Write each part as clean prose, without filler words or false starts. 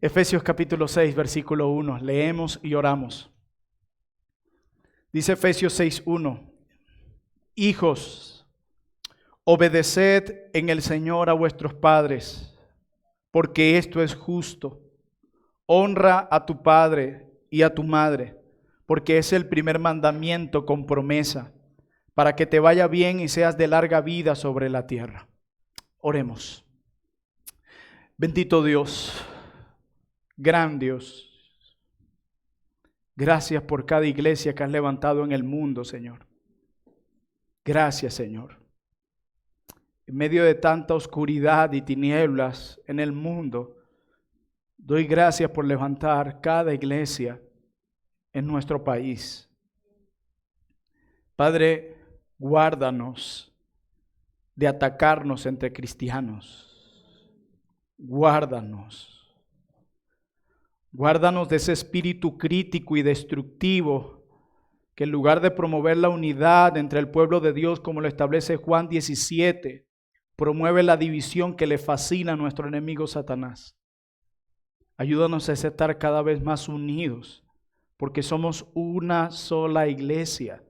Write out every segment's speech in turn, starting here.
Efesios capítulo 6, versículo 1. Leemos y oramos. Dice Efesios 6:1. Hijos, obedeced en el Señor a vuestros padres, porque esto es justo. Honra a tu padre y a tu madre, porque es el primer mandamiento con promesa, para que te vaya bien y seas de larga vida sobre la tierra. Oremos. Bendito Dios, gran Dios, gracias por cada iglesia que has levantado en el mundo, Señor. Gracias, Señor. En medio de tanta oscuridad y tinieblas en el mundo, doy gracias por levantar cada iglesia en nuestro país. Padre, guárdanos de atacarnos entre cristianos. Guárdanos. Guárdanos de ese espíritu crítico y destructivo que en lugar de promover la unidad entre el pueblo de Dios como lo establece Juan 17, promueve la división que le fascina a nuestro enemigo Satanás. Ayúdanos a estar cada vez más unidos, porque somos una sola iglesia,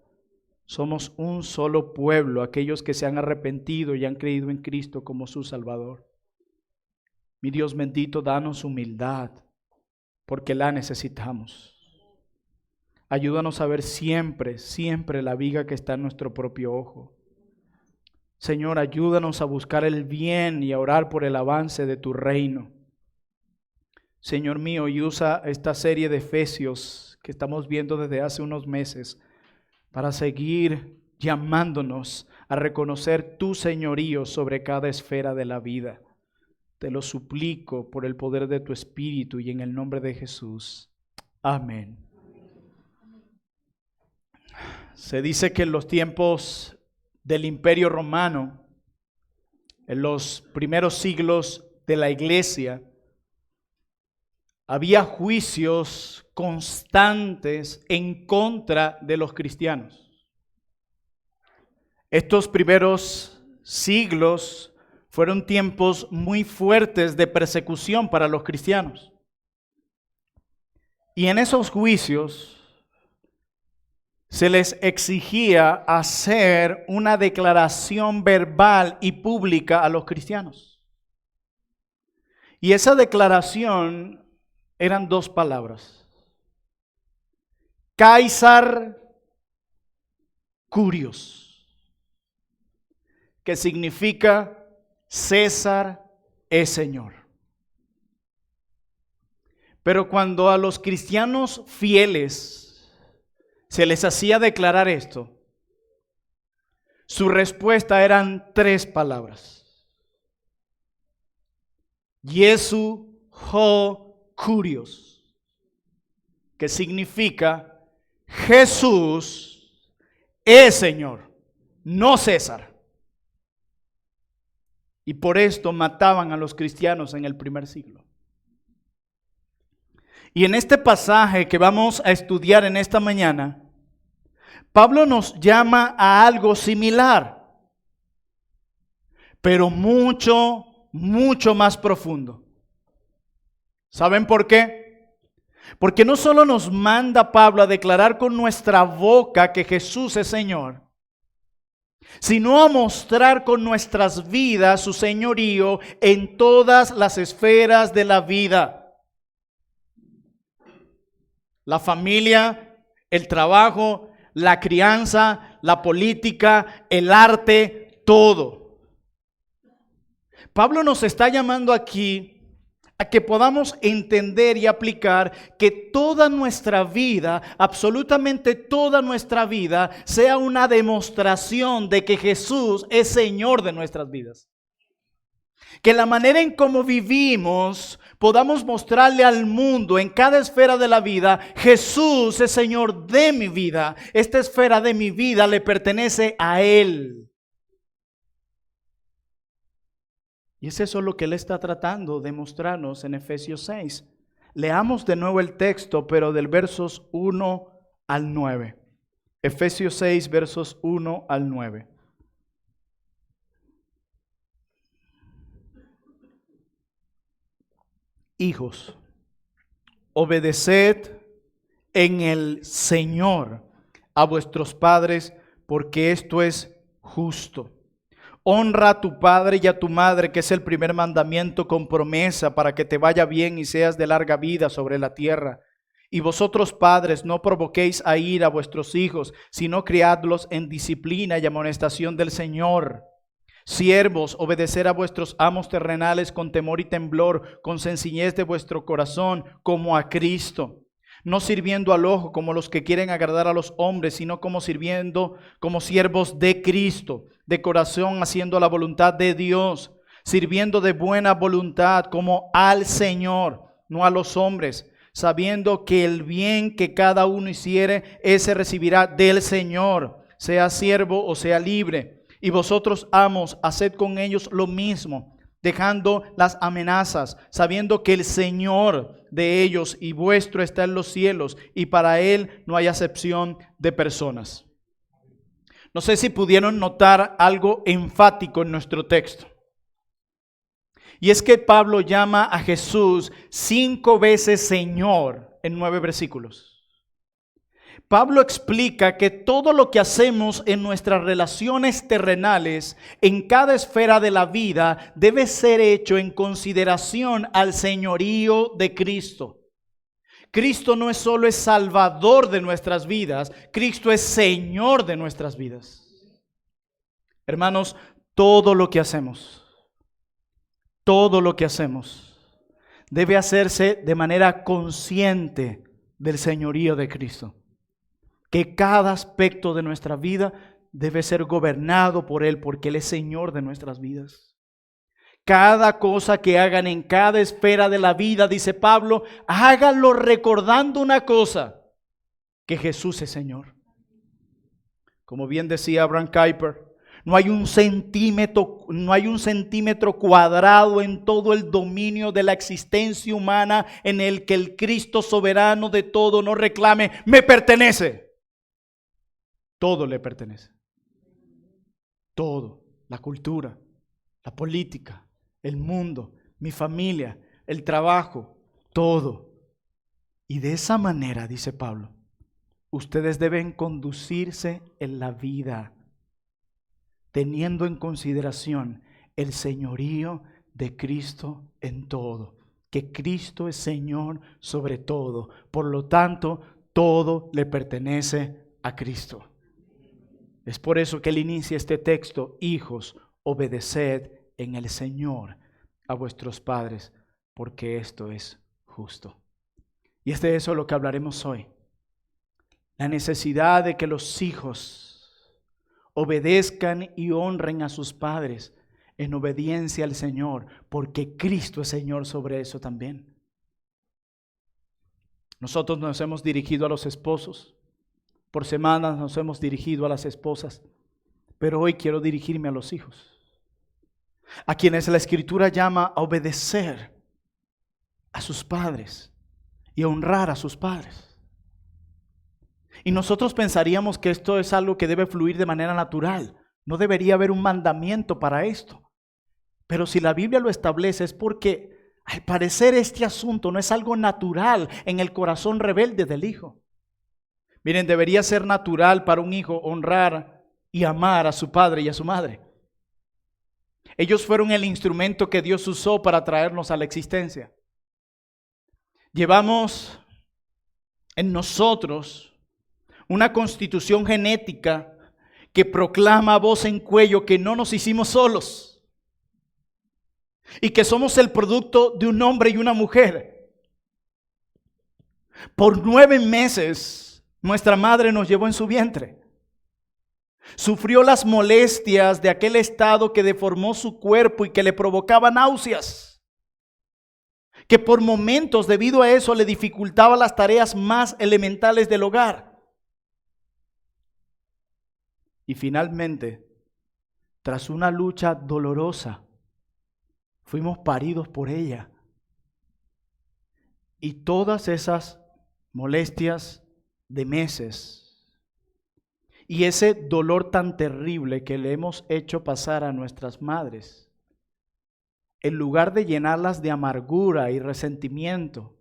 somos un solo pueblo, aquellos que se han arrepentido y han creído en Cristo como su Salvador. Mi Dios bendito, danos humildad, porque la necesitamos. Ayúdanos a ver siempre, siempre la viga que está en nuestro propio ojo. Señor, ayúdanos a buscar el bien y a orar por el avance de tu reino. Señor mío, y usa esta serie de Efesios que estamos viendo desde hace unos meses para seguir llamándonos a reconocer tu señorío sobre cada esfera de la vida. Te lo suplico por el poder de tu Espíritu y en el nombre de Jesús. Amén. Se dice que en los tiempos del Imperio Romano, en los primeros siglos de la Iglesia, había juicios constantes en contra de los cristianos. Estos primeros siglos fueron tiempos muy fuertes de persecución para los cristianos. Y en esos juicios se les exigía hacer una declaración verbal y pública a los cristianos. Y esa declaración eran dos palabras: Caesar Curios, que significa César es Señor. Pero cuando a los cristianos fieles se les hacía declarar esto, su respuesta eran tres palabras: Jesu ho Curios, que significa Jesús es Señor, no César. Y por esto mataban a los cristianos en el primer siglo. Y en este pasaje que vamos a estudiar en esta mañana, Pablo nos llama a algo similar, pero mucho, mucho más profundo. ¿Saben por qué? Porque no solo nos manda Pablo a declarar con nuestra boca que Jesús es Señor, sino a mostrar con nuestras vidas su señorío en todas las esferas de la vida. La familia, el trabajo, la crianza, la política, el arte, todo. Pablo nos está llamando aquí a que podamos entender y aplicar que toda nuestra vida, absolutamente toda nuestra vida, sea una demostración de que Jesús es Señor de nuestras vidas. Que la manera en cómo vivimos podamos mostrarle al mundo en cada esfera de la vida: Jesús es Señor de mi vida. Esta esfera de mi vida le pertenece a Él. Y es eso lo que Él está tratando de mostrarnos en Efesios 6. Leamos de nuevo el texto, pero del versos 1 al 9. Efesios 6, versos 1 al 9. Hijos, obedeced en el Señor a vuestros padres, porque esto es justo. Honra a tu padre y a tu madre, que es el primer mandamiento con promesa para que te vaya bien y seas de larga vida sobre la tierra. Y vosotros, padres, no provoquéis a ira a vuestros hijos, sino criadlos en disciplina y amonestación del Señor. Siervos, obedecer a vuestros amos terrenales con temor y temblor, con sencillez de vuestro corazón, como a Cristo. No sirviendo al ojo como los que quieren agradar a los hombres, sino como sirviendo como siervos de Cristo, de corazón haciendo la voluntad de Dios, sirviendo de buena voluntad como al Señor, no a los hombres, sabiendo que el bien que cada uno hiciere, ese recibirá del Señor, sea siervo o sea libre. Y vosotros, amos, haced con ellos lo mismo, dejando las amenazas, sabiendo que el Señor de ellos y vuestro está en los cielos, y para Él no hay acepción de personas. No sé si pudieron notar algo enfático en nuestro texto. Y es que Pablo llama a Jesús 5 veces Señor en 9 versículos. Pablo explica que todo lo que hacemos en nuestras relaciones terrenales, en cada esfera de la vida, debe ser hecho en consideración al señorío de Cristo. Cristo no es solo el Salvador de nuestras vidas, Cristo es Señor de nuestras vidas. Hermanos, todo lo que hacemos debe hacerse de manera consciente del señorío de Cristo. Que cada aspecto de nuestra vida debe ser gobernado por Él, porque Él es Señor de nuestras vidas. Cada cosa que hagan en cada esfera de la vida, dice Pablo, háganlo recordando una cosa, que Jesús es Señor. Como bien decía Abraham Kuyper, no hay un centímetro cuadrado en todo el dominio de la existencia humana en el que el Cristo soberano de todo no reclame, me pertenece. Todo le pertenece. Todo. La cultura, la política, el mundo, mi familia, el trabajo, todo. Y de esa manera, dice Pablo, ustedes deben conducirse en la vida, teniendo en consideración el señorío de Cristo en todo. Que Cristo es Señor sobre todo. Por lo tanto, todo le pertenece a Cristo. Es por eso que él inicia este texto: hijos, obedeced en el Señor a vuestros padres, porque esto es justo. Y es de eso lo que hablaremos hoy. La necesidad de que los hijos obedezcan y honren a sus padres en obediencia al Señor, porque Cristo es Señor sobre eso también. Nosotros nos hemos dirigido a los esposos. Por semanas nos hemos dirigido a las esposas, pero hoy quiero dirigirme a los hijos, a quienes la Escritura llama a obedecer a sus padres y a honrar a sus padres. Y nosotros pensaríamos que esto es algo que debe fluir de manera natural. No debería haber un mandamiento para esto. Pero si la Biblia lo establece es porque al parecer este asunto no es algo natural en el corazón rebelde del hijo. Miren, debería ser natural para un hijo honrar y amar a su padre y a su madre. Ellos fueron el instrumento que Dios usó para traernos a la existencia. Llevamos en nosotros una constitución genética que proclama a voz en cuello que no nos hicimos solos y que somos el producto de un hombre y una mujer. Por 9 meses nuestra madre nos llevó en su vientre. Sufrió las molestias de aquel estado que deformó su cuerpo y que le provocaba náuseas, que por momentos debido a eso le dificultaba las tareas más elementales del hogar. Y finalmente, tras una lucha dolorosa, fuimos paridos por ella. Y todas esas molestias de meses y ese dolor tan terrible que le hemos hecho pasar a nuestras madres, en lugar de llenarlas de amargura y resentimiento,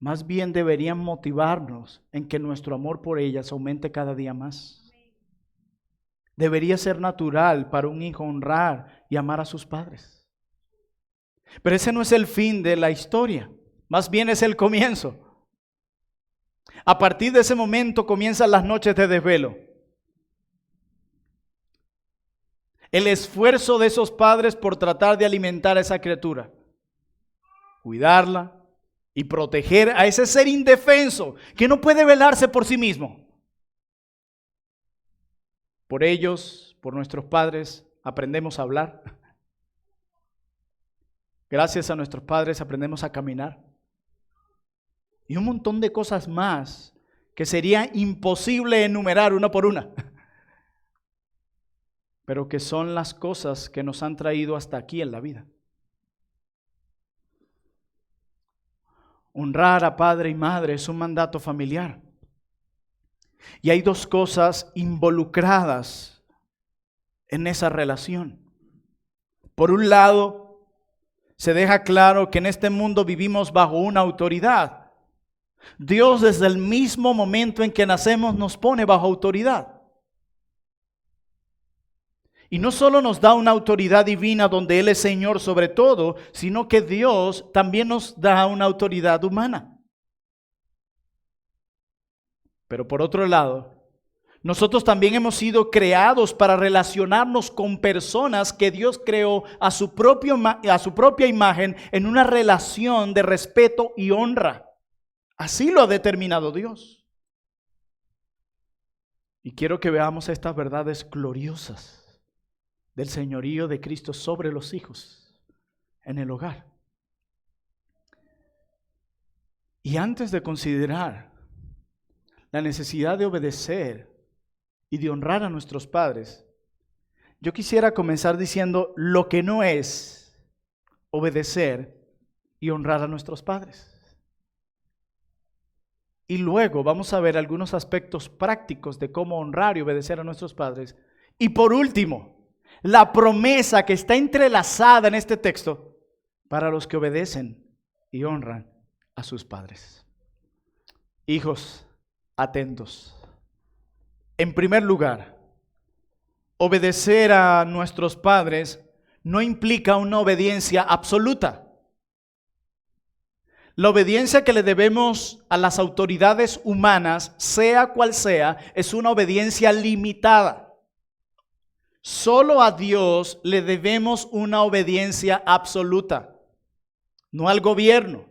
más bien deberían motivarnos en que nuestro amor por ellas aumente cada día más. Debería ser natural para un hijo honrar y amar a sus padres. Pero ese no es el fin de la historia, más bien es el comienzo. A partir de ese momento comienzan las noches de desvelo. El esfuerzo de esos padres por tratar de alimentar a esa criatura, cuidarla y proteger a ese ser indefenso que no puede velarse por sí mismo. Por ellos, por nuestros padres, aprendemos a hablar. Gracias a nuestros padres aprendemos a caminar. Y un montón de cosas más que sería imposible enumerar una por una. Pero que son las cosas que nos han traído hasta aquí en la vida. Honrar a padre y madre es un mandato familiar. Y hay dos cosas involucradas en esa relación. Por un lado, se deja claro que en este mundo vivimos bajo una autoridad. Dios desde el mismo momento en que nacemos nos pone bajo autoridad. Y no solo nos da una autoridad divina donde Él es Señor sobre todo, sino que Dios también nos da una autoridad humana. Pero por otro lado, nosotros también hemos sido creados para relacionarnos con personas que Dios creó a su propia imagen en una relación de respeto y honra. Así lo ha determinado Dios. Y quiero que veamos estas verdades gloriosas del señorío de Cristo sobre los hijos en el hogar. Y antes de considerar la necesidad de obedecer y de honrar a nuestros padres, yo quisiera comenzar diciendo lo que no es obedecer y honrar a nuestros padres. Y luego vamos a ver algunos aspectos prácticos de cómo honrar y obedecer a nuestros padres. Y por último, la promesa que está entrelazada en este texto para los que obedecen y honran a sus padres. Hijos, atentos. En primer lugar, obedecer a nuestros padres no implica una obediencia absoluta. La obediencia que le debemos a las autoridades humanas, sea cual sea, es una obediencia limitada. Solo a Dios le debemos una obediencia absoluta. No al gobierno,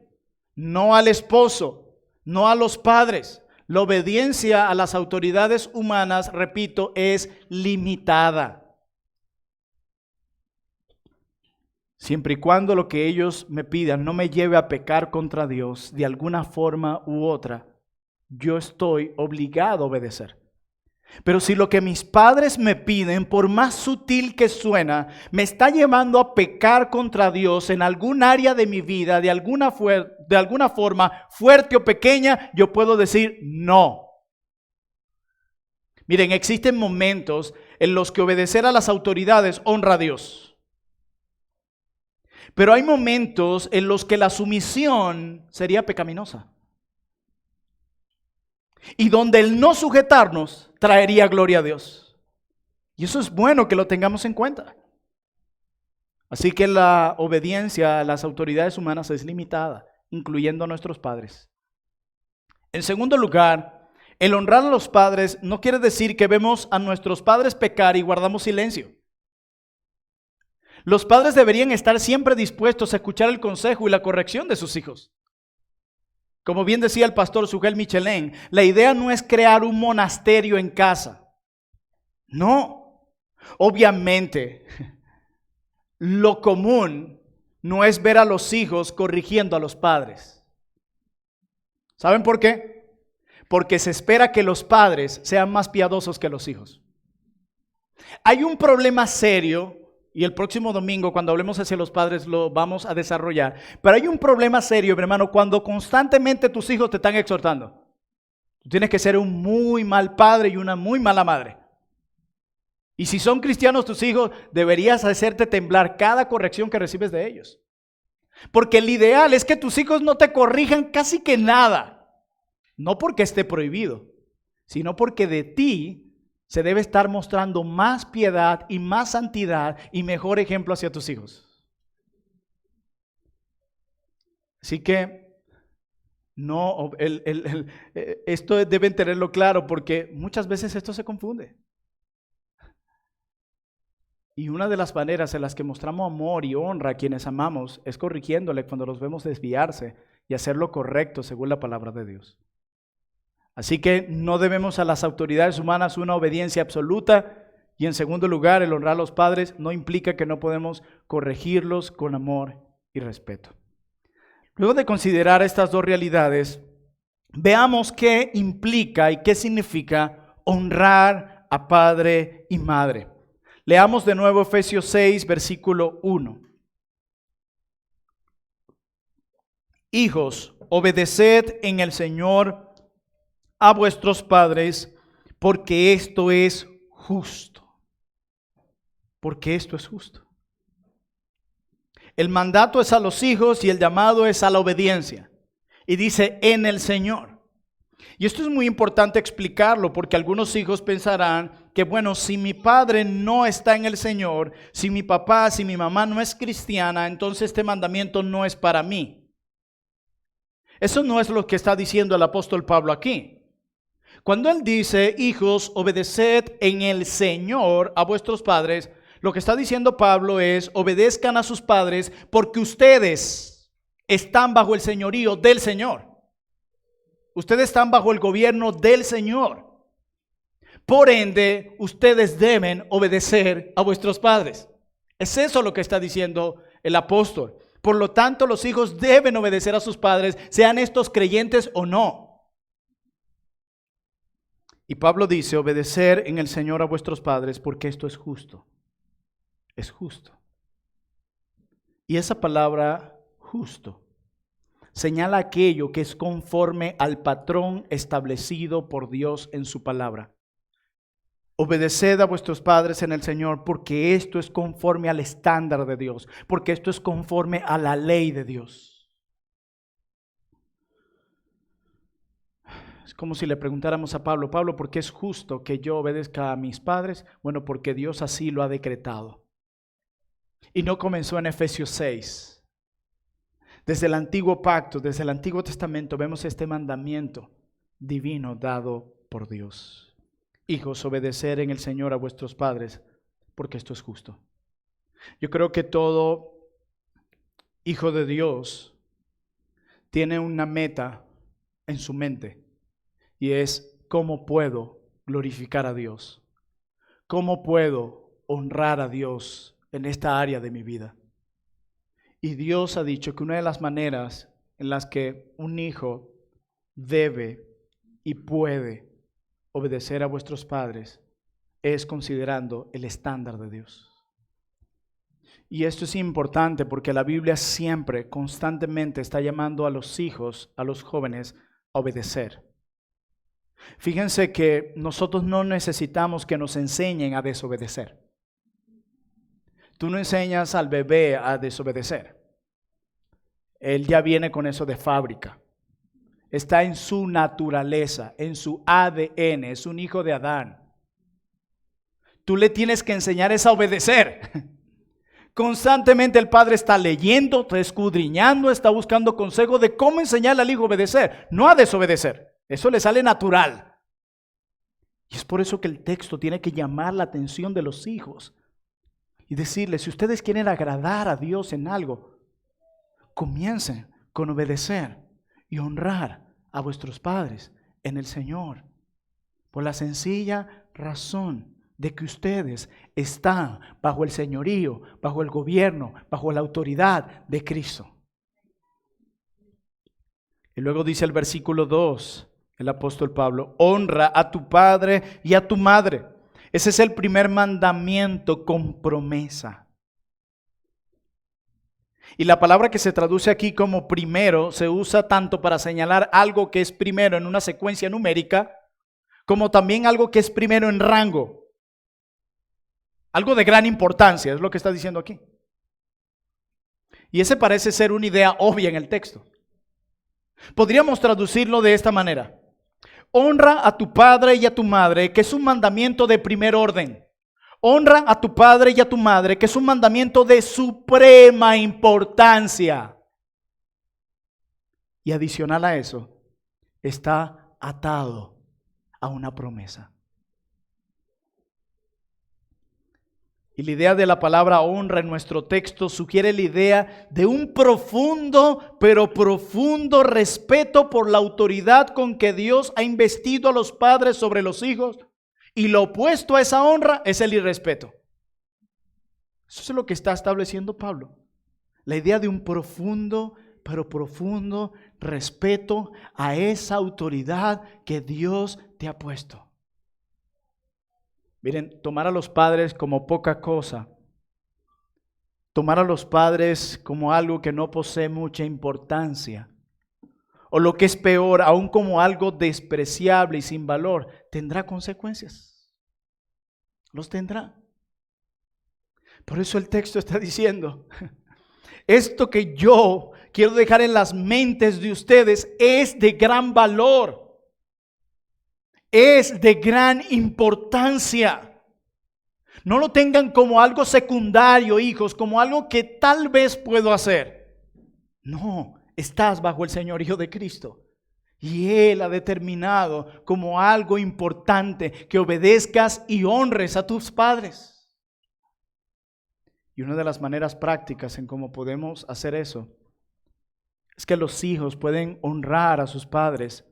no al esposo, no a los padres. La obediencia a las autoridades humanas, repito, es limitada. Siempre y cuando lo que ellos me pidan no me lleve a pecar contra Dios de alguna forma u otra, yo estoy obligado a obedecer. Pero si lo que mis padres me piden, por más sutil que suena, me está llevando a pecar contra Dios en algún área de mi vida, de alguna forma, fuerte o pequeña, yo puedo decir no. Miren, existen momentos en los que obedecer a las autoridades honra a Dios. Pero hay momentos en los que la sumisión sería pecaminosa. Y donde el no sujetarnos traería gloria a Dios. Y eso es bueno que lo tengamos en cuenta. Así que la obediencia a las autoridades humanas es limitada, incluyendo a nuestros padres. En segundo lugar, el honrar a los padres no quiere decir que vemos a nuestros padres pecar y guardamos silencio. Los padres deberían estar siempre dispuestos a escuchar el consejo y la corrección de sus hijos. Como bien decía el pastor Sugel Michelin, la idea no es crear un monasterio en casa. No, obviamente, lo común no es ver a los hijos corrigiendo a los padres. ¿Saben por qué? Porque se espera que los padres sean más piadosos que los hijos. Hay un problema serio. Y el próximo domingo, cuando hablemos hacia los padres, lo vamos a desarrollar. Pero hay un problema serio, mi hermano, cuando constantemente tus hijos te están exhortando. Tú tienes que ser un muy mal padre y una muy mala madre. Y si son cristianos tus hijos, deberías hacerte temblar cada corrección que recibes de ellos. Porque el ideal es que tus hijos no te corrijan casi que nada. No porque esté prohibido, sino porque de ti se debe estar mostrando más piedad y más santidad y mejor ejemplo hacia tus hijos. Así que no, esto deben tenerlo claro porque muchas veces esto se confunde. Y una de las maneras en las que mostramos amor y honra a quienes amamos es corrigiéndole cuando los vemos desviarse y hacer lo correcto según la palabra de Dios. Así que no debemos a las autoridades humanas una obediencia absoluta y en segundo lugar el honrar a los padres no implica que no podemos corregirlos con amor y respeto. Luego de considerar estas dos realidades, veamos qué implica y qué significa honrar a padre y madre. Leamos de nuevo Efesios 6, versículo 1. Hijos, obedeced en el Señor a vuestros padres, porque esto es justo. Porque esto es justo. El mandato es a los hijos y el llamado es a la obediencia. Y dice, en el Señor. Y esto es muy importante explicarlo porque algunos hijos pensarán que, bueno, si mi padre no está en el Señor, si mi papá, si mi mamá no es cristiana, entonces este mandamiento no es para mí. Eso no es lo que está diciendo el apóstol Pablo aquí. Cuando él dice, hijos, obedeced en el Señor a vuestros padres, lo que está diciendo Pablo es, obedezcan a sus padres porque ustedes están bajo el señorío del Señor. Ustedes están bajo el gobierno del Señor. Por ende, ustedes deben obedecer a vuestros padres. Es eso lo que está diciendo el apóstol. Por lo tanto, los hijos deben obedecer a sus padres, sean estos creyentes o no. Y Pablo dice, obedecer en el Señor a vuestros padres porque esto es justo. Es justo. Y esa palabra justo señala aquello que es conforme al patrón establecido por Dios en su palabra. Obedeced a vuestros padres en el Señor porque esto es conforme al estándar de Dios, porque esto es conforme a la ley de Dios. Es como si le preguntáramos a Pablo, Pablo, ¿por qué es justo que yo obedezca a mis padres? Bueno, porque Dios así lo ha decretado. Y no comenzó en Efesios 6. Desde el antiguo pacto, desde el Antiguo Testamento, vemos este mandamiento divino dado por Dios. Hijos, obedecer en el Señor a vuestros padres, porque esto es justo. Yo creo que todo hijo de Dios tiene una meta en su mente y es ¿cómo puedo glorificar a Dios? ¿Cómo puedo honrar a Dios en esta área de mi vida? Y Dios ha dicho que una de las maneras en las que un hijo debe y puede obedecer a vuestros padres es considerando el estándar de Dios. Y esto es importante porque la Biblia siempre, constantemente está llamando a los hijos, a los jóvenes, a obedecer. Fíjense que nosotros no necesitamos que nos enseñen a desobedecer. Tú no enseñas al bebé a desobedecer. Él ya viene con eso de fábrica. Está en su naturaleza, en su ADN, es un hijo de Adán. Tú le tienes que enseñar es a obedecer. Constantemente el padre está leyendo, está escudriñando, está buscando consejo de cómo enseñarle al hijo a obedecer, no a desobedecer. Eso le sale natural. Y es por eso que el texto tiene que llamar la atención de los hijos y decirles, si ustedes quieren agradar a Dios en algo, comiencen con obedecer y honrar a vuestros padres en el Señor, por la sencilla razón de que ustedes están bajo el señorío, bajo el gobierno, bajo la autoridad de Cristo. Y luego dice el versículo 2, el apóstol Pablo, honra a tu padre y a tu madre. Ese es el primer mandamiento con promesa. Y la palabra que se traduce aquí como primero se usa tanto para señalar algo que es primero en una secuencia numérica, como también algo que es primero en rango. Algo de gran importancia, es lo que está diciendo aquí. Y ese parece ser una idea obvia en el texto. Podríamos traducirlo de esta manera. Honra a tu padre y a tu madre, que es un mandamiento de primer orden. Honra a tu padre y a tu madre, que es un mandamiento de suprema importancia. Y adicional a eso, está atado a una promesa. Y la idea de la palabra honra en nuestro texto sugiere la idea de un profundo, pero profundo respeto por la autoridad con que Dios ha investido a los padres sobre los hijos. Y lo opuesto a esa honra es el irrespeto. Eso es lo que está estableciendo Pablo. La idea de un profundo, pero profundo respeto a esa autoridad que Dios te ha puesto. Miren, tomar a los padres como poca cosa, tomar a los padres como algo que no posee mucha importancia, o lo que es peor, aún como algo despreciable y sin valor, tendrá consecuencias. Los tendrá. Por eso el texto está diciendo, esto que yo quiero dejar en las mentes de ustedes es de gran valor. Es de gran importancia. No lo tengan como algo secundario, hijos, como algo que tal vez puedo hacer. No, estás bajo el señorío de Cristo. Y Él ha determinado como algo importante que obedezcas y honres a tus padres. Y una de las maneras prácticas en cómo podemos hacer eso es que los hijos pueden honrar a sus padres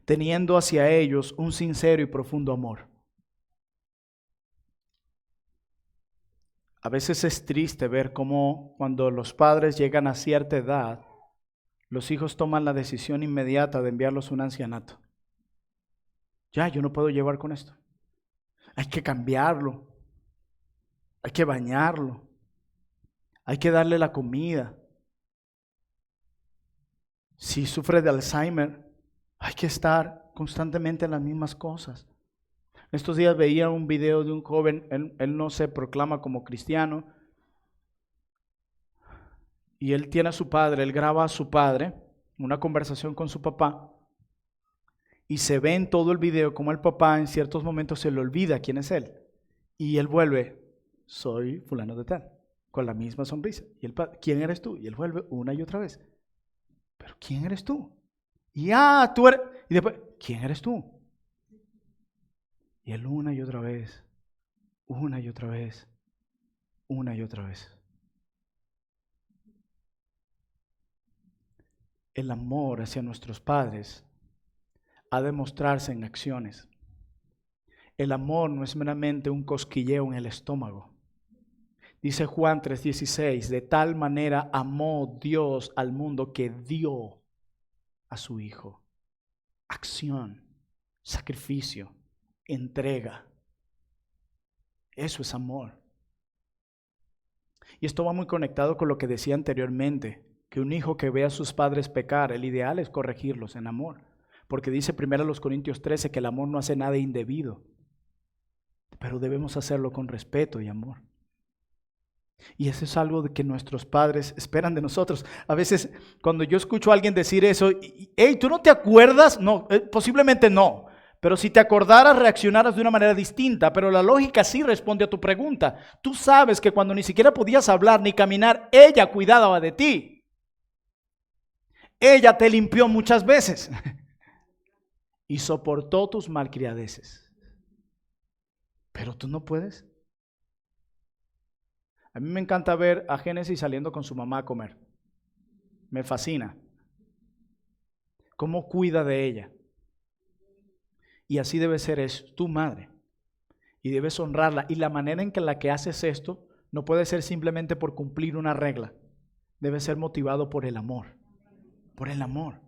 teniendo hacia ellos un sincero y profundo amor. A veces es triste ver cómo cuando los padres llegan a cierta edad, los hijos toman la decisión inmediata de enviarlos a un ancianato. Ya, yo no puedo llevar con esto. Hay que cambiarlo. Hay que bañarlo. Hay que darle la comida. Si sufre de Alzheimer, hay que estar constantemente en las mismas cosas. Estos días veía un video de un joven, él no se proclama como cristiano, y él tiene a su padre, él graba a su padre, una conversación con su papá, y se ve en todo el video como el papá en ciertos momentos se le olvida quién es él, y él vuelve, soy fulano de tal, con la misma sonrisa, y el padre, ¿quién eres tú? Y él vuelve una y otra vez, ¿pero quién eres tú? Y tú eres, y después, ¿quién eres tú? Y él una y otra vez, una y otra vez, una y otra vez. El amor hacia nuestros padres ha de mostrarse en acciones. El amor no es meramente un cosquilleo en el estómago. Dice Juan 3:16, de tal manera amó Dios al mundo que dio a su Hijo. Acción, sacrificio, entrega. Eso es amor. Y esto va muy conectado con lo que decía anteriormente, que un hijo que ve a sus padres pecar, el ideal es corregirlos en amor. Porque dice 1 Corintios 13 que el amor no hace nada indebido, pero debemos hacerlo con respeto y amor. Y eso es algo de que nuestros padres esperan de nosotros. A veces cuando yo escucho a alguien decir eso, hey, ¿tú no te acuerdas? No, posiblemente no. Pero si te acordaras, reaccionaras de una manera distinta. Pero la lógica sí responde a tu pregunta. Tú sabes que cuando ni siquiera podías hablar ni caminar, ella cuidaba de ti. Ella te limpió muchas veces y soportó tus malcriadeces. Pero tú no puedes. A mí me encanta ver a Génesis saliendo con su mamá a comer. Me fascina. Cómo cuida de ella. Y así debe ser, es tu madre. Y debes honrarla. Y la manera en que la que haces esto no puede ser simplemente por cumplir una regla. Debe ser motivado por el amor. Por el amor.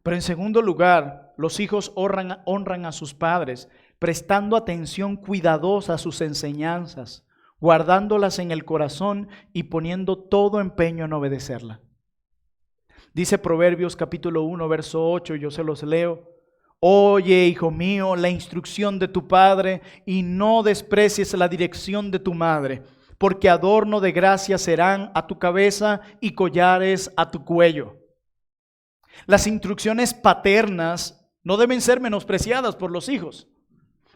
Pero en segundo lugar, los hijos honran a sus padres, prestando atención cuidadosa a sus enseñanzas, guardándolas en el corazón y poniendo todo empeño en obedecerla. Dice Proverbios capítulo 1, verso 8, yo se los leo. Oye, hijo mío, la instrucción de tu padre y no desprecies la dirección de tu madre, porque adorno de gracia serán a tu cabeza y collares a tu cuello. Las instrucciones paternas no deben ser menospreciadas por los hijos,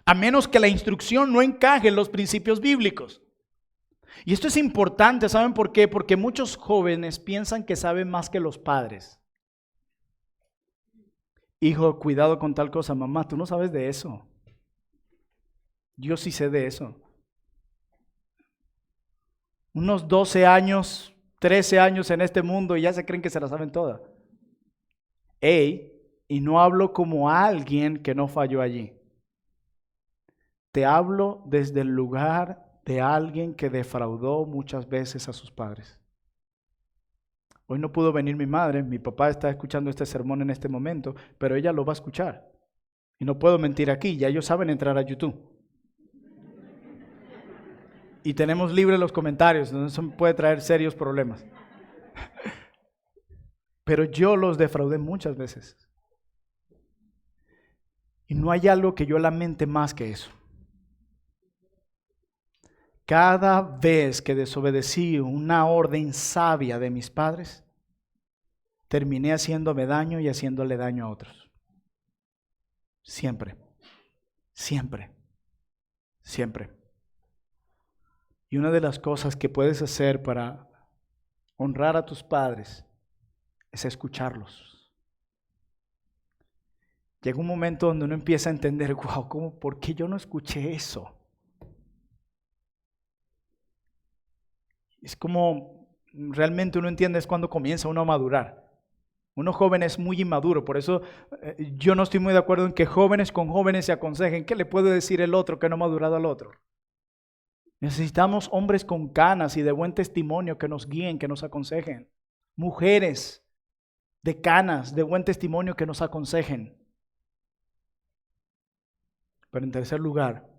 a menos que la instrucción no encaje en los principios bíblicos. Y esto es importante, ¿saben por qué? Porque muchos jóvenes piensan que saben más que los padres. Hijo, cuidado con tal cosa. Mamá, tú no sabes de eso. Yo sí sé de eso. Unos 12 años, 13 años en este mundo y ya se creen que se la saben todas. Y no hablo como alguien que no falló allí. Te hablo desde el lugar de alguien que defraudó muchas veces a sus padres. Hoy no pudo venir mi madre, mi papá está escuchando este sermón en este momento, pero ella lo va a escuchar. Y no puedo mentir aquí, ya ellos saben entrar a YouTube. Y tenemos libre los comentarios, no eso puede traer serios problemas. Pero yo los defraudé muchas veces. Y no hay algo que yo lamente más que eso. Cada vez que desobedecí una orden sabia de mis padres, terminé haciéndome daño y haciéndole daño a otros. Siempre, siempre, siempre. Y una de las cosas que puedes hacer para honrar a tus padres es escucharlos. Llega un momento donde uno empieza a entender, wow, ¿por qué yo no escuché eso? Es como realmente uno entiende es cuando comienza uno a madurar. Uno joven es muy inmaduro, por eso yo no estoy muy de acuerdo en que jóvenes con jóvenes se aconsejen. ¿Qué le puede decir el otro que no ha madurado al otro? Necesitamos hombres con canas y de buen testimonio que nos guíen, que nos aconsejen. Mujeres de canas, de buen testimonio que nos aconsejen. Pero en tercer lugar,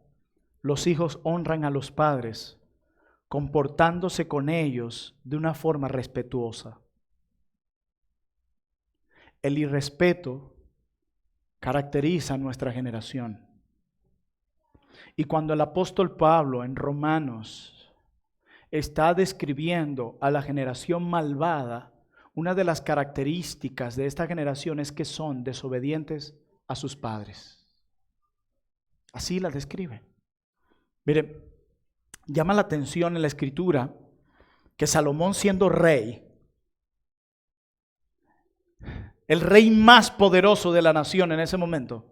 los hijos honran a los padres comportándose con ellos de una forma respetuosa. El irrespeto caracteriza a nuestra generación. Y cuando el apóstol Pablo en Romanos está describiendo a la generación malvada, una de las características de esta generación es que son desobedientes a sus padres. Así la describe. Mire, llama la atención en la Escritura que Salomón, siendo rey, el rey más poderoso de la nación en ese momento,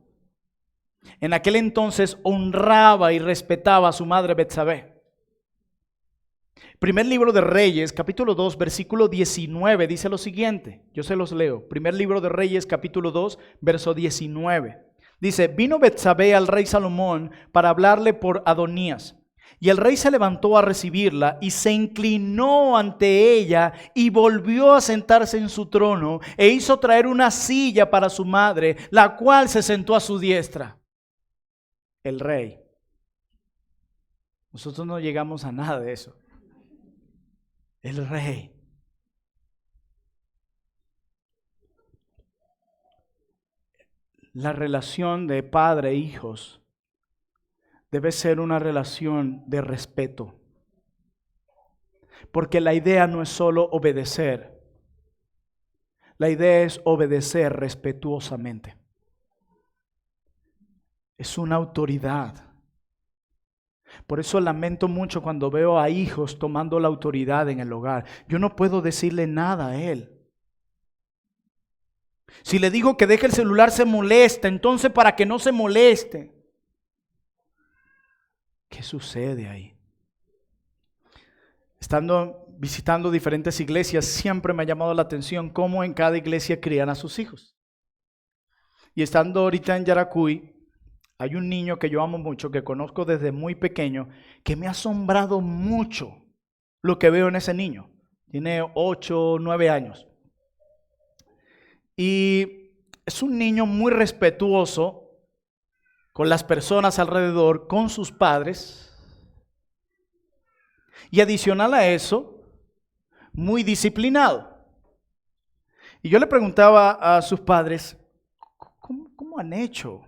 en aquel entonces honraba y respetaba a su madre Betsabé. Primer libro de Reyes, capítulo 2, versículo 19, dice lo siguiente. Yo se los leo. Primer libro de Reyes, capítulo 2, verso 19. Dice, vino Betsabé al rey Salomón para hablarle por Adonías. Y el rey se levantó a recibirla y se inclinó ante ella y volvió a sentarse en su trono e hizo traer una silla para su madre, la cual se sentó a su diestra. El rey. Nosotros no llegamos a nada de eso. El rey. La relación de padre e hijos debe ser una relación de respeto. Porque la idea no es solo obedecer. La idea es obedecer respetuosamente. Es una autoridad. Por eso lamento mucho cuando veo a hijos tomando la autoridad en el hogar. Yo no puedo decirle nada a él. Si le digo que deje el celular se molesta, entonces para que no se moleste. ¿Qué sucede ahí? Estando visitando diferentes iglesias, siempre me ha llamado la atención cómo en cada iglesia crían a sus hijos. Y estando ahorita en Yaracuy, hay un niño que yo amo mucho, que conozco desde muy pequeño, que me ha asombrado mucho lo que veo en ese niño. Tiene 8, 9 años. Y es un niño muy respetuoso con las personas alrededor, con sus padres. Y adicional a eso, muy disciplinado. Y yo le preguntaba a sus padres, ¿cómo han hecho?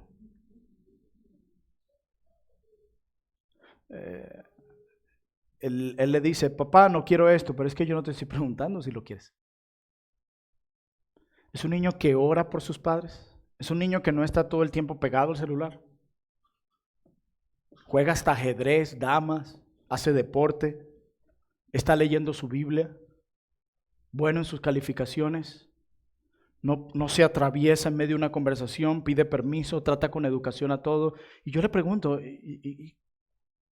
él le dice, papá, no quiero esto, pero es que yo no te estoy preguntando si lo quieres. Es un niño que ora por sus padres. Es un niño que no está todo el tiempo pegado al celular. Juega hasta ajedrez, damas, hace deporte, está leyendo su Biblia, bueno en sus calificaciones, no se atraviesa en medio de una conversación, pide permiso, trata con educación a todo. Y yo le pregunto, ¿y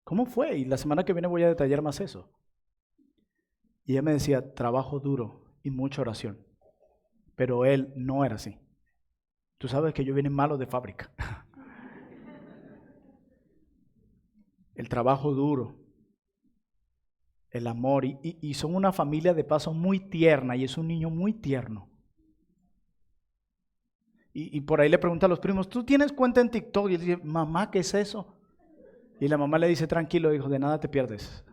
cómo fue? Y la semana que viene voy a detallar más eso. Y ella me decía, trabajo duro y mucha oración. Pero él no era así. Tú sabes que yo vine malo de fábrica. El trabajo duro, el amor. Y son una familia de paso muy tierna y es un niño muy tierno. Y por ahí le pregunta a los primos, ¿tú tienes cuenta en TikTok? Y él dice, mamá, ¿qué es eso? Y la mamá le dice, tranquilo, hijo, de nada te pierdes.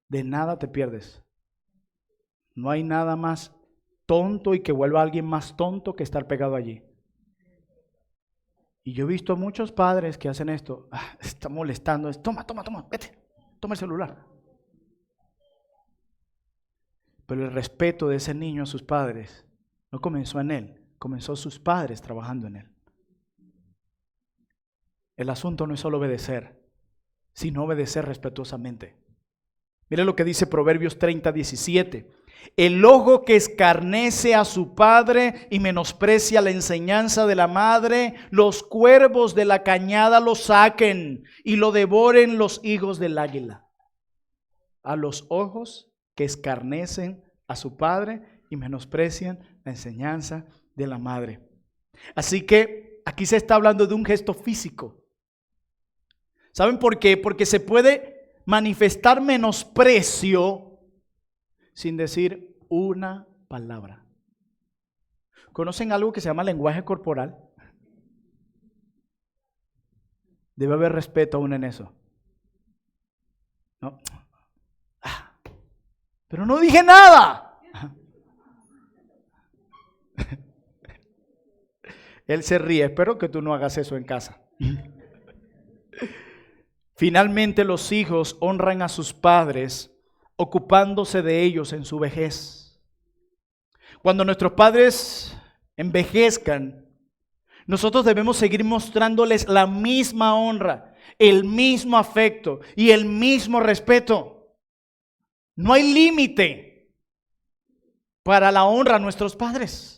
De nada te pierdes. No hay nada más tonto y que vuelva a alguien más tonto que estar pegado allí. Y yo he visto a muchos padres que hacen esto. Está molestando. Toma, vete. Toma el celular. Pero el respeto de ese niño a sus padres no comenzó en él. Comenzó sus padres trabajando en él. El asunto no es solo obedecer, sino obedecer respetuosamente. Mire lo que dice Proverbios 30:17. El ojo que escarnece a su padre y menosprecia la enseñanza de la madre, los cuervos de la cañada lo saquen y lo devoren los hijos del águila. A los ojos que escarnecen a su padre y menosprecian la enseñanza de la madre. Así que aquí se está hablando de un gesto físico. ¿Saben por qué? Porque se puede manifestar menosprecio sin decir una palabra. ¿Conocen algo que se llama lenguaje corporal? Debe haber respeto aún en eso. ¿No? Pero no dije nada. Él se ríe. Espero que tú no hagas eso en casa. Finalmente los hijos honran a sus padres ocupándose de ellos en su vejez. Cuando nuestros padres envejezcan, nosotros debemos seguir mostrándoles la misma honra, el mismo afecto y el mismo respeto. No hay límite para la honra a nuestros padres.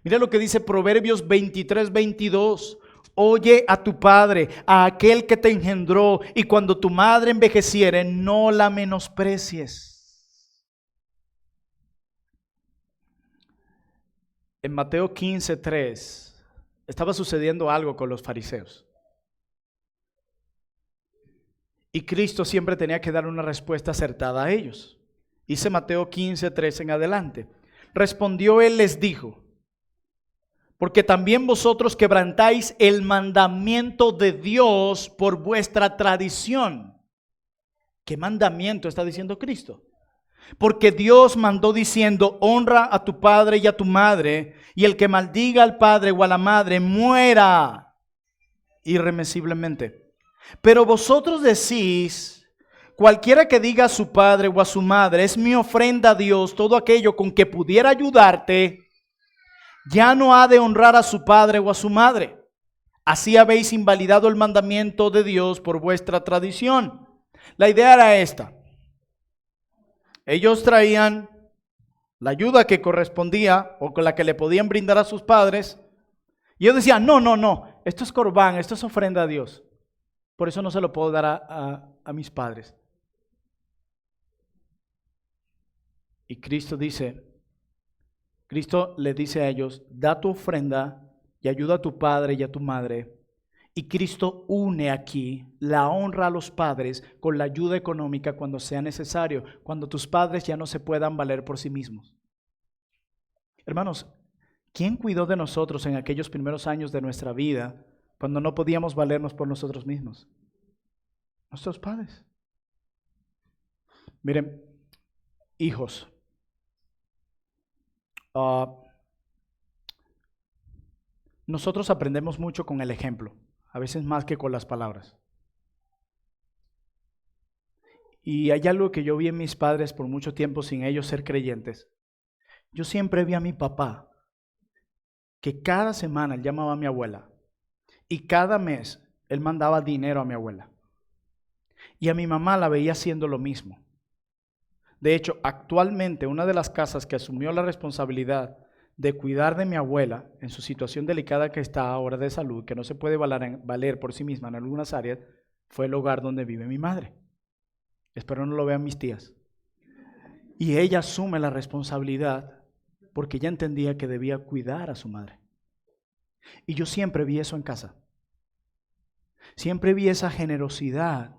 Mira lo que dice Proverbios 23:22. Oye a tu padre, a aquel que te engendró, y cuando tu madre envejeciere, no la menosprecies. En Mateo 15:3 estaba sucediendo algo con los fariseos. Y Cristo siempre tenía que dar una respuesta acertada a ellos. Dice Mateo 15:3 en adelante. Respondió él, les dijo: porque también vosotros quebrantáis el mandamiento de Dios por vuestra tradición. ¿Qué mandamiento está diciendo Cristo? Porque Dios mandó diciendo: honra a tu padre y a tu madre, y el que maldiga al padre o a la madre muera irremisiblemente. Pero vosotros decís: cualquiera que diga a su padre o a su madre, es mi ofrenda a Dios, todo aquello con que pudiera ayudarte, ya no ha de honrar a su padre o a su madre. Así habéis invalidado el mandamiento de Dios por vuestra tradición. La idea era esta. Ellos traían la ayuda que correspondía o con la que le podían brindar a sus padres. Y ellos decían, no, esto es corbán, esto es ofrenda a Dios. Por eso no se lo puedo dar a mis padres. Y Cristo le dice a ellos, da tu ofrenda y ayuda a tu padre y a tu madre. Y Cristo une aquí la honra a los padres con la ayuda económica cuando sea necesario, cuando tus padres ya no se puedan valer por sí mismos. Hermanos, ¿quién cuidó de nosotros en aquellos primeros años de nuestra vida cuando no podíamos valernos por nosotros mismos? Nuestros padres. Miren, hijos. Nosotros aprendemos mucho con el ejemplo, a veces más que con las palabras. Y hay algo que yo vi en mis padres por mucho tiempo sin ellos ser creyentes. Yo siempre vi a mi papá que cada semana él llamaba a mi abuela y cada mes él mandaba dinero a mi abuela. Y a mi mamá la veía haciendo lo mismo. De hecho, actualmente una de las casas que asumió la responsabilidad de cuidar de mi abuela en su situación delicada que está ahora de salud, que no se puede valer por sí misma en algunas áreas, fue el hogar donde vive mi madre. Espero no lo vean mis tías. Y ella asume la responsabilidad porque ella entendía que debía cuidar a su madre. Y yo siempre vi eso en casa. Siempre vi esa generosidad,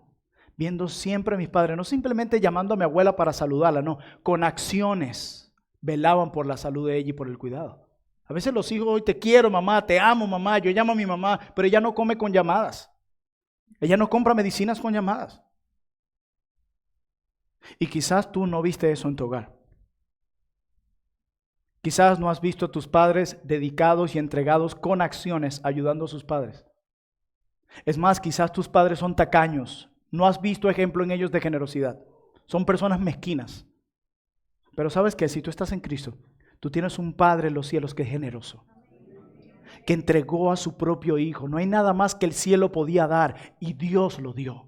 viendo siempre a mis padres, no simplemente llamando a mi abuela para saludarla, no, con acciones velaban por la salud de ella y por el cuidado. A veces los hijos hoy, te quiero mamá, te amo mamá, yo llamo a mi mamá, pero ella no come con llamadas. Ella no compra medicinas con llamadas. Y quizás tú no viste eso en tu hogar. Quizás no has visto a tus padres dedicados y entregados con acciones ayudando a sus padres. Es más, quizás tus padres son tacaños. No has visto ejemplo en ellos de generosidad. Son personas mezquinas. Pero ¿sabes qué? Si tú estás en Cristo, tú tienes un Padre en los cielos que es generoso, que entregó a su propio Hijo. No hay nada más que el cielo podía dar y Dios lo dio.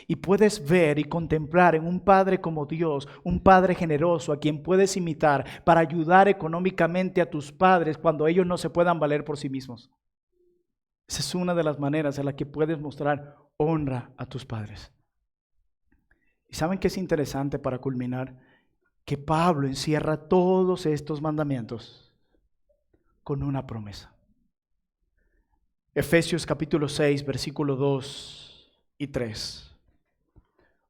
Y puedes ver y contemplar en un Padre como Dios, un Padre generoso a quien puedes imitar para ayudar económicamente a tus padres cuando ellos no se puedan valer por sí mismos. Esa es una de las maneras en la que puedes mostrar honra a tus padres. ¿Y saben qué es interesante para culminar? Que Pablo encierra todos estos mandamientos con una promesa. Efesios capítulo 6, versículos 2 y 3.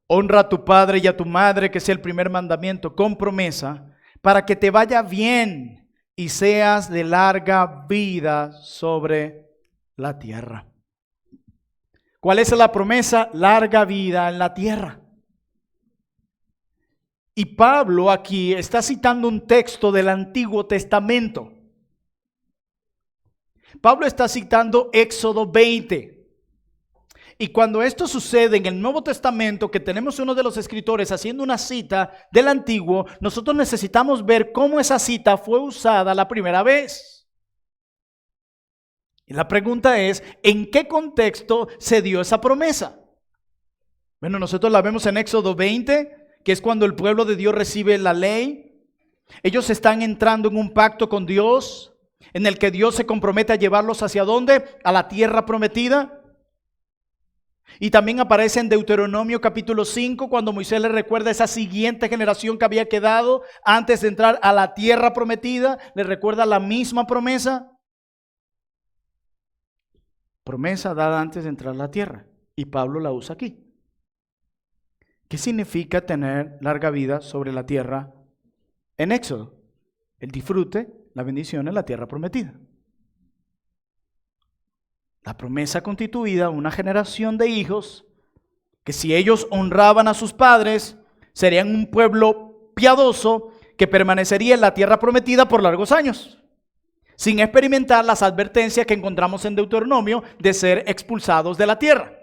Honra a tu padre y a tu madre, que es el primer mandamiento, con promesa, para que te vaya bien y seas de larga vida sobre la tierra. ¿Cuál es la promesa? Larga vida en la tierra. Y Pablo aquí está citando un texto del Antiguo Testamento. Pablo está citando Éxodo 20. Y cuando esto sucede en el Nuevo Testamento, que tenemos uno de los escritores haciendo una cita del Antiguo, nosotros necesitamos ver cómo esa cita fue usada la primera vez. Y la pregunta es, ¿en qué contexto se dio esa promesa? Bueno, nosotros la vemos en Éxodo 20, que es cuando el pueblo de Dios recibe la ley. Ellos están entrando en un pacto con Dios, en el que Dios se compromete a llevarlos ¿hacia dónde? A la tierra prometida. Y también aparece en Deuteronomio capítulo 5, cuando Moisés le recuerda a esa siguiente generación que había quedado antes de entrar a la tierra prometida, le recuerda la misma promesa. Promesa dada antes de entrar a la tierra. Y Pablo la usa aquí. ¿Qué significa tener larga vida sobre la tierra en Éxodo? El disfrute, la bendición en la tierra prometida. La promesa constituida una generación de hijos que si ellos honraban a sus padres, serían un pueblo piadoso que permanecería en la tierra prometida por largos años, sin experimentar las advertencias que encontramos en Deuteronomio de ser expulsados de la tierra.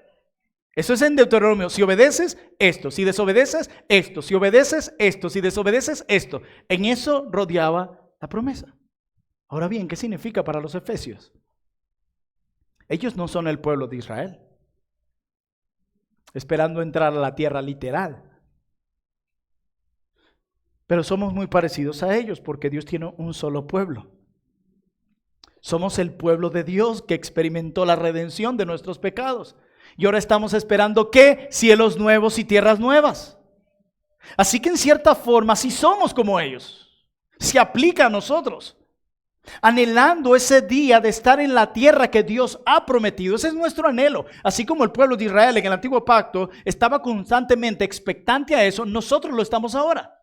Eso es en Deuteronomio: si obedeces, esto; si desobedeces, esto; si obedeces, esto; si desobedeces, esto. En eso rodeaba la promesa. Ahora bien, ¿qué significa para los efesios? Ellos no son el pueblo de Israel, esperando entrar a la tierra literal. Pero somos muy parecidos a ellos porque Dios tiene un solo pueblo. Somos el pueblo de Dios que experimentó la redención de nuestros pecados. Y ahora estamos esperando ¿qué? Cielos nuevos y tierras nuevas. Así que en cierta forma sí somos como ellos. Se aplica a nosotros. Anhelando ese día de estar en la tierra que Dios ha prometido. Ese es nuestro anhelo. Así como el pueblo de Israel en el antiguo pacto estaba constantemente expectante a eso, nosotros lo estamos ahora.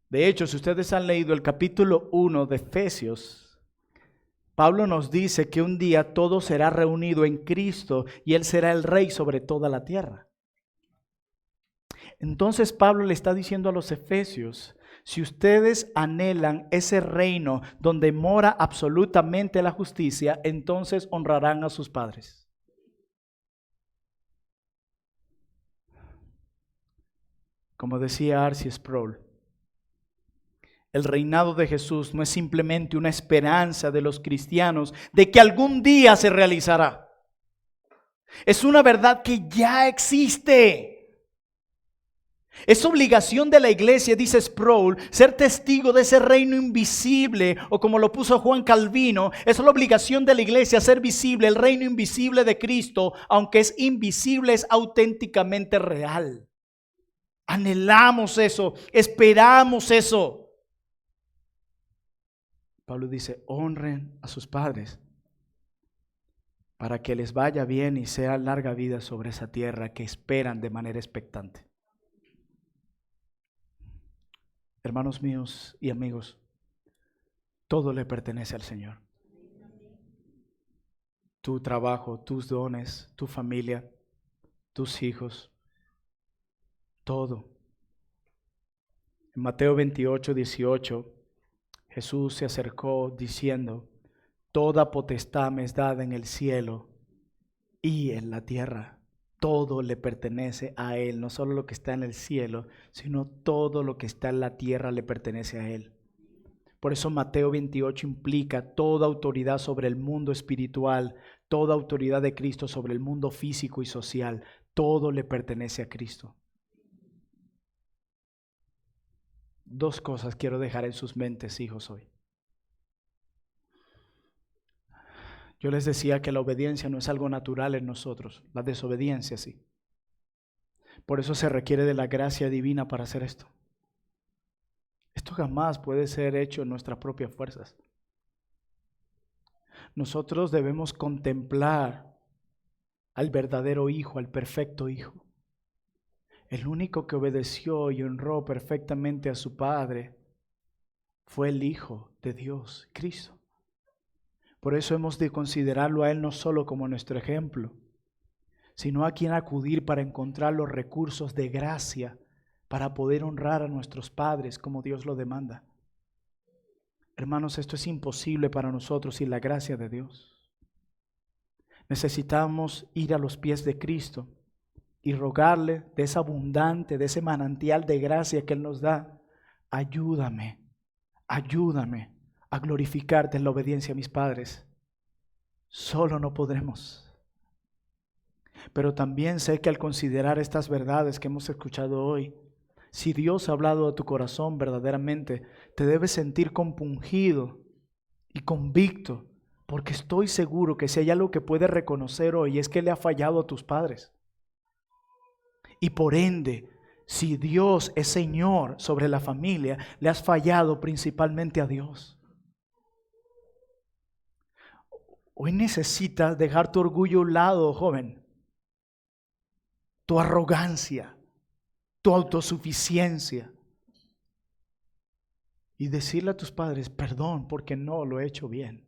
De hecho, si ustedes han leído el capítulo 1 de Efesios, Pablo nos dice que un día todo será reunido en Cristo y Él será el Rey sobre toda la tierra. Entonces Pablo le está diciendo a los efesios: si ustedes anhelan ese reino donde mora absolutamente la justicia, entonces honrarán a sus padres. Como decía R.C. Sproul, el reinado de Jesús no es simplemente una esperanza de los cristianos de que algún día se realizará. Es una verdad que ya existe. Es obligación de la iglesia, dice Sproul, ser testigo de ese reino invisible, o como lo puso Juan Calvino, es la obligación de la iglesia hacer visible el reino invisible de Cristo, aunque es invisible, es auténticamente real. Anhelamos eso, esperamos eso. Pablo dice, honren a sus padres para que les vaya bien y sea larga vida sobre esa tierra que esperan de manera expectante. Hermanos míos y amigos, todo le pertenece al Señor. Tu trabajo, tus dones, tu familia, tus hijos, todo. En Mateo 28, 18, Jesús se acercó diciendo, toda potestad me es dada en el cielo y en la tierra. Todo le pertenece a Él, no solo lo que está en el cielo, sino todo lo que está en la tierra le pertenece a Él. Por eso Mateo 28 implica toda autoridad sobre el mundo espiritual, toda autoridad de Cristo sobre el mundo físico y social. Todo le pertenece a Cristo. Dos cosas quiero dejar en sus mentes, hijos, hoy. Yo les decía que la obediencia no es algo natural en nosotros, la desobediencia sí. Por eso se requiere de la gracia divina para hacer esto. Esto jamás puede ser hecho en nuestras propias fuerzas. Nosotros debemos contemplar al verdadero Hijo, al perfecto Hijo. El único que obedeció y honró perfectamente a su Padre fue el Hijo de Dios, Cristo. Por eso hemos de considerarlo a Él no solo como nuestro ejemplo, sino a quien acudir para encontrar los recursos de gracia para poder honrar a nuestros padres como Dios lo demanda. Hermanos, esto es imposible para nosotros sin la gracia de Dios. Necesitamos ir a los pies de Cristo y rogarle de esa abundante, de ese manantial de gracia que Él nos da. Ayúdame a glorificarte en la obediencia a mis padres. Solo no podremos. Pero también sé que al considerar estas verdades que hemos escuchado hoy, si Dios ha hablado a tu corazón verdaderamente, te debes sentir compungido y convicto, porque estoy seguro que si hay algo que puedes reconocer hoy es que le ha fallado a tus padres. Y por ende, si Dios es Señor sobre la familia, le has fallado principalmente a Dios. Hoy necesitas dejar tu orgullo a un lado, joven. Tu arrogancia, tu autosuficiencia. Y decirle a tus padres, perdón porque no lo he hecho bien.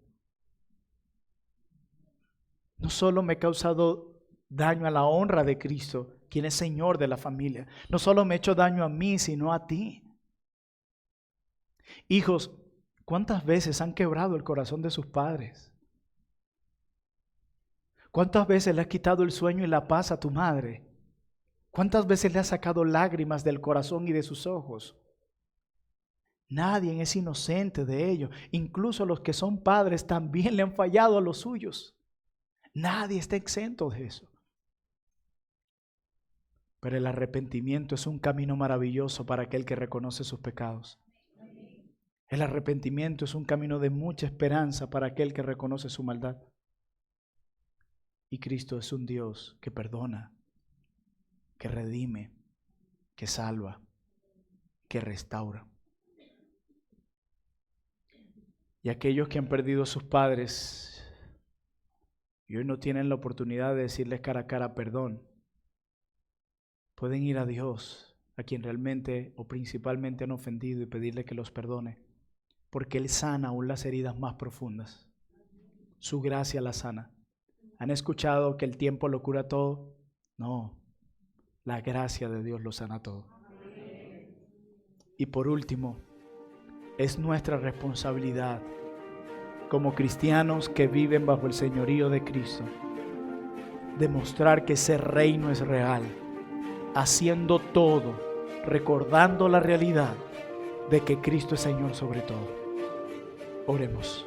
No solo me he causado daño a la honra de Cristo, quien es Señor de la familia. No solo me he hecho daño a mí, sino a ti. Hijos, ¿cuántas veces han quebrado el corazón de sus padres? ¿Cuántas veces le has quitado el sueño y la paz a tu madre? ¿Cuántas veces le has sacado lágrimas del corazón y de sus ojos? Nadie es inocente de ello. Incluso los que son padres también le han fallado a los suyos. Nadie está exento de eso. Pero el arrepentimiento es un camino maravilloso para aquel que reconoce sus pecados. El arrepentimiento es un camino de mucha esperanza para aquel que reconoce su maldad. Y Cristo es un Dios que perdona, que redime, que salva, que restaura. Y aquellos que han perdido a sus padres y hoy no tienen la oportunidad de decirles cara a cara perdón, pueden ir a Dios, a quien realmente o principalmente han ofendido, y pedirle que los perdone, porque Él sana aún las heridas más profundas. Su gracia la sana. ¿Han escuchado que el tiempo lo cura todo? No, la gracia de Dios lo sana todo. Y por último, es nuestra responsabilidad como cristianos que viven bajo el señorío de Cristo demostrar que ese reino es real, haciendo todo recordando la realidad de que Cristo es Señor sobre todo. Oremos.